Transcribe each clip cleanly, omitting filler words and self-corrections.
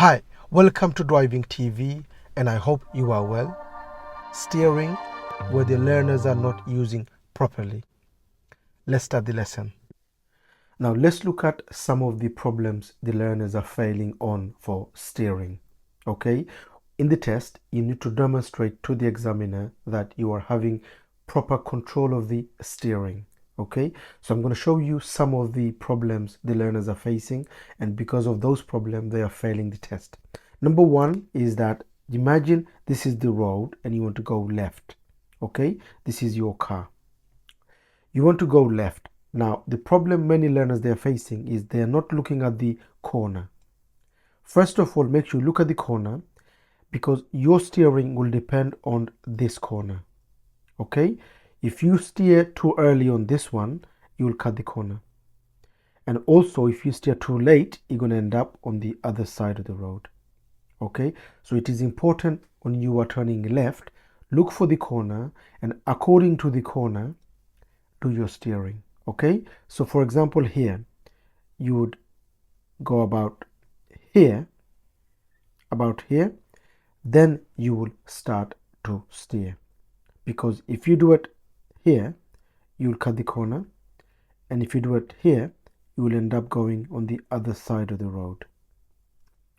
Hi, welcome to Driving TV, and I hope you are well. Steering where the learners are not using properly. Let's start the lesson. Now let's look at some of the problems the learners are failing on for steering. Okay, in the test, you need to demonstrate to the examiner that you are having proper control of the steering. Okay, so I'm going to show you some of the problems the learners are facing, and because of those problems, they are failing the test. Number one is that imagine this is the road and you want to go left. Okay, this is your car. You want to go left. Now, the problem many learners they are facing is they are not looking at the corner. First of all, make sure you look at the corner because your steering will depend on this corner. Okay, if you steer too early on this one, you will cut the corner. And also, if you steer too late, you're going to end up on the other side of the road. Okay, so it is important when you are turning left, look for the corner, and according to the corner, do your steering. Okay, so for example, here you would go about here, then you will start to steer, because if you do it here, you'll cut the corner, and if you do it here, you will end up going on the other side of the road.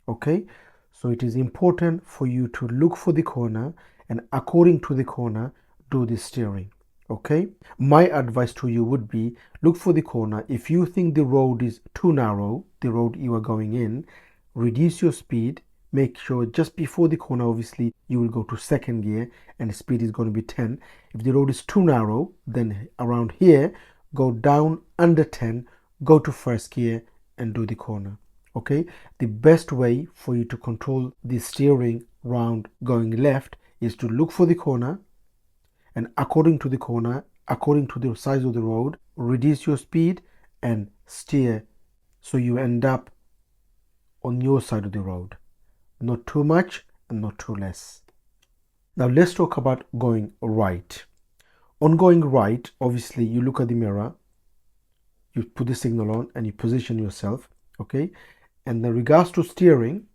Okay, so it is important for you to look for the corner, and according to the corner, do the steering. Okay, my advice to you would be look for the corner. If you think the road is too narrow, the road you are going in, reduce your speed. Make sure just before the corner, obviously, you will go to second gear and the speed is going to be 10. If the road is too narrow, then around here, go down under 10, go to first gear and do the corner. Okay, the best way for you to control the steering round going left is to look for the corner, and according to the corner, according to the size of the road, reduce your speed and steer so you end up on your side of the road. Not too much and not too less. Now let's talk about going right. On going right, obviously you look at the mirror, you put the signal on and you position yourself. Okay, and in regards to steering,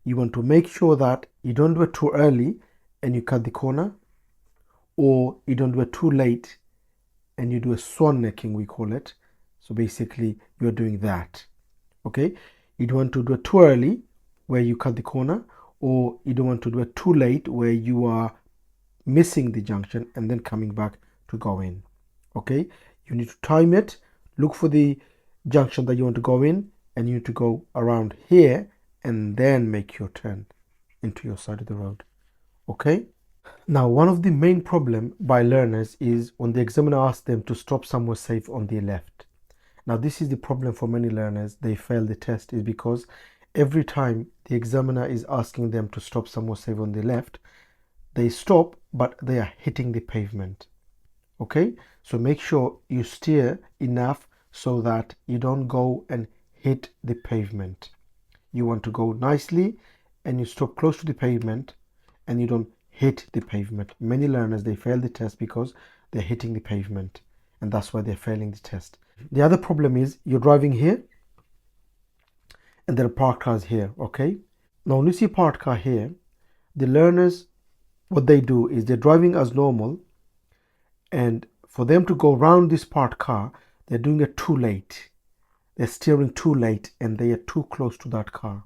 you want to make sure that you don't do it too early and you cut the corner, or you don't do it too late and you do a swan necking, we call it. So basically you're doing that. Okay, you don't want to do it too early where you cut the corner, or you don't want to do it too late where you are missing the junction and then coming back to go in. Okay, you need to time it, look for the junction that you want to go in, and you need to go around here and then make your turn into your side of the road. Okay, now one of the main problem by learners is when the examiner asks them to stop somewhere safe on the left. Now this is the problem for many learners. They fail the test is because every time the examiner is asking them to stop somewhere safe on the left, they stop but they are hitting the pavement. Okay, so make sure you steer enough so that you don't go and hit the pavement. You want to go nicely and you stop close to the pavement and you don't hit the pavement. Many learners, they fail the test because they're hitting the pavement, and that's why they're failing the test. The other problem is you're driving here and there are parked cars here. Okay, now when you see parked car here, the learners, what they do is they're driving as normal, and for them to go around this parked car, they're doing it too late. They're steering too late and they are too close to that car.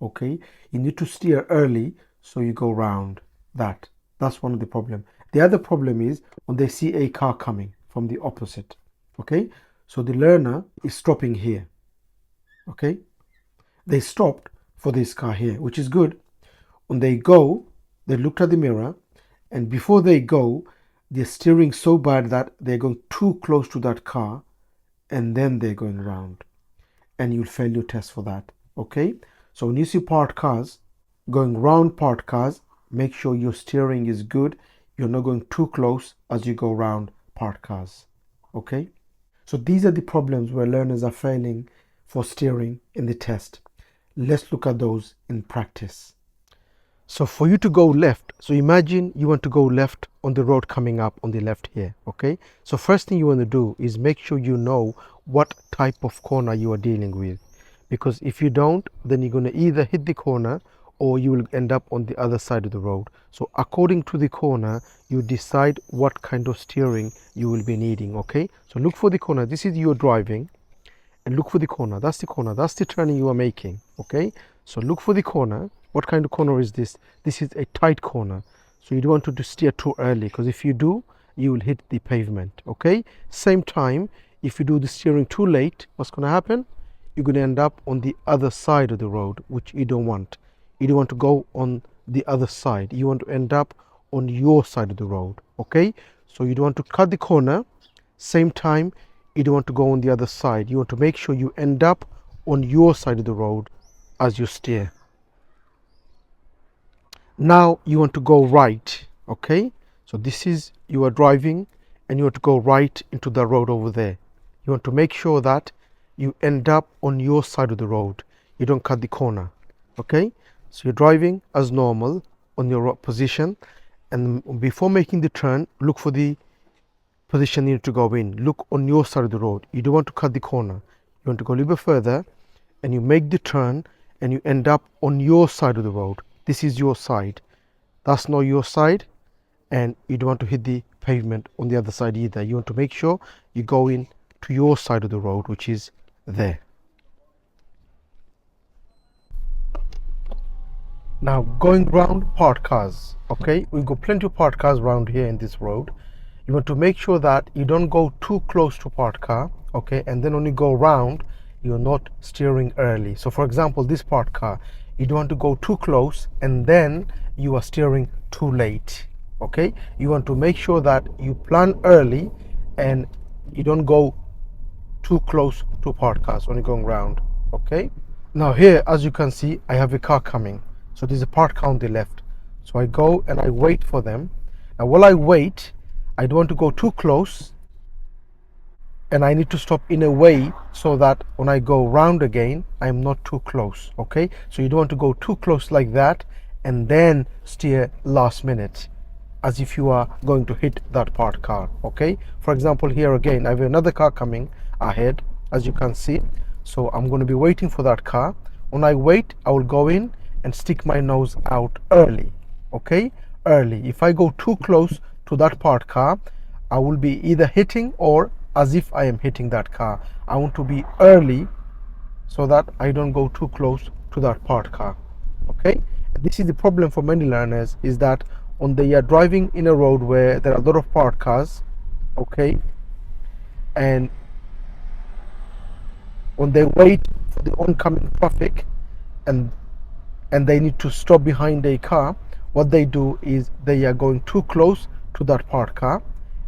Okay, you need to steer early so you go round that. That's one of the problem. The other problem is when they see a car coming from the opposite. Okay, so the learner is stopping here. Okay, they stopped for this car here, which is good. When they go, they looked at the mirror, and before they go, they're steering so bad that they're going too close to that car, and then they're going around, and you'll fail your test for that. Okay, so when you see parked cars, going round parked cars, make sure your steering is good. You're not going too close as you go around parked cars. Okay, so these are the problems where learners are failing for steering in the test. Let's look at those in practice. So for you to go left, so imagine you want to go left on the road coming up on the left here. Okay, so first thing you want to do is make sure you know what type of corner you are dealing with, because if you don't, then you're going to either hit the corner or you will end up on the other side of the road. So according to the corner, you decide what kind of steering you will be needing. Okay, so look for the corner. This is your driving, and look for the corner. That's the corner, that's the turning you are making. Okay, so look for the corner. What kind of corner is this? This is a tight corner, so you don't want to steer too early, because if you do, you will hit the pavement. Okay, same time, if you do the steering too late, what's going to happen? You're going to end up on the other side of the road, which you don't want. You don't want to go on the other side, you want to end up on your side of the road. Okay, so you don't want to cut the corner, same time you don't want to go on the other side. You want to make sure you end up on your side of the road as you steer. Now you want to go right. Okay, so this is, you are driving and you want to go right into the road over there. You want to make sure that you end up on your side of the road, you don't cut the corner. Okay, so you're driving as normal on your position, and before making the turn, look for the position you need to go in. Look on your side of the road, you don't want to cut the corner. You want to go a little bit further and you make the turn and you end up on your side of the road. This is your side, that's not your side, and you don't want to hit the pavement on the other side either. You want to make sure you go in to your side of the road, which is there. Now going round parked cars. Okay, we've got plenty of parked cars around here in this road. You want to make sure that you don't go too close to parked car. Okay, and then when you go round, you're not steering early. So for example, this parked car, you don't want to go too close and then you are steering too late. Okay, you want to make sure that you plan early and you don't go too close to parked cars when you're going round. Okay, now here, as you can see, I have a car coming. So there's a parked car on the left. So I go and I wait for them. Now while I wait, I don't want to go too close, and I need to stop in a way so that when I go round again, I'm not too close. Okay, so you don't want to go too close like that and then steer last minute as if you are going to hit that parked car. Okay, for example, here again I have another car coming ahead, as you can see. So I'm going to be waiting for that car. When I wait, I will go in and stick my nose out early. Okay, early. If I go too close to that parked car, I will be either hitting or as if I am hitting that car. I want to be early so that I don't go too close to that parked car. Okay, this is the problem for many learners, is that when they are driving in a road where there are a lot of parked cars, okay, and when they wait for the oncoming traffic and they need to stop behind a car, what they do is they are going too close to that parked car,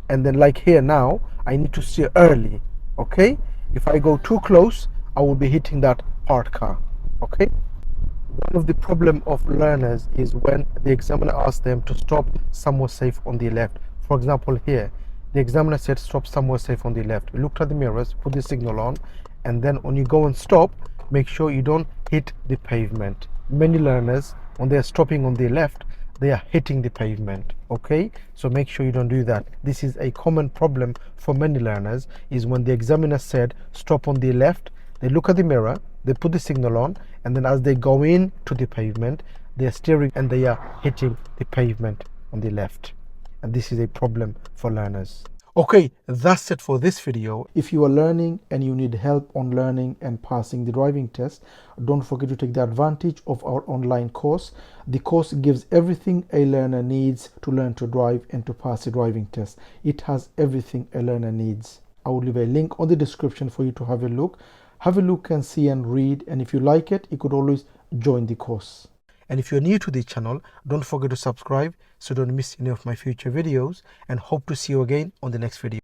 and then like here now, I need to steer early. Okay, if I go too close, I will be hitting that parked car. Okay, one of the problem of learners is when the examiner asks them to stop somewhere safe on the left. For example, here the examiner said stop somewhere safe on the left. We looked at the mirrors, put the signal on, and then when you go and stop, make sure you don't hit the pavement. Many learners, when they are stopping on the left, they are hitting the pavement. Okay, so make sure you don't do that. This is a common problem for many learners, is when the examiner said stop on the left, they look at the mirror, they put the signal on, and then as they go in to the pavement, they are steering and they are hitting the pavement on the left, and this is a problem for learners. Okay, that's it for this video. If you are learning and you need help on learning and passing the driving test, don't forget to take the advantage of our online course. The course gives everything a learner needs to learn to drive and to pass the driving test. It has everything a learner needs. I will leave a link on the description for you to have a look. Have a look and see and read, and if you like it, you could always join the course. And if you're new to the channel, don't forget to subscribe so don't miss any of my future videos, and hope to see you again on the next video.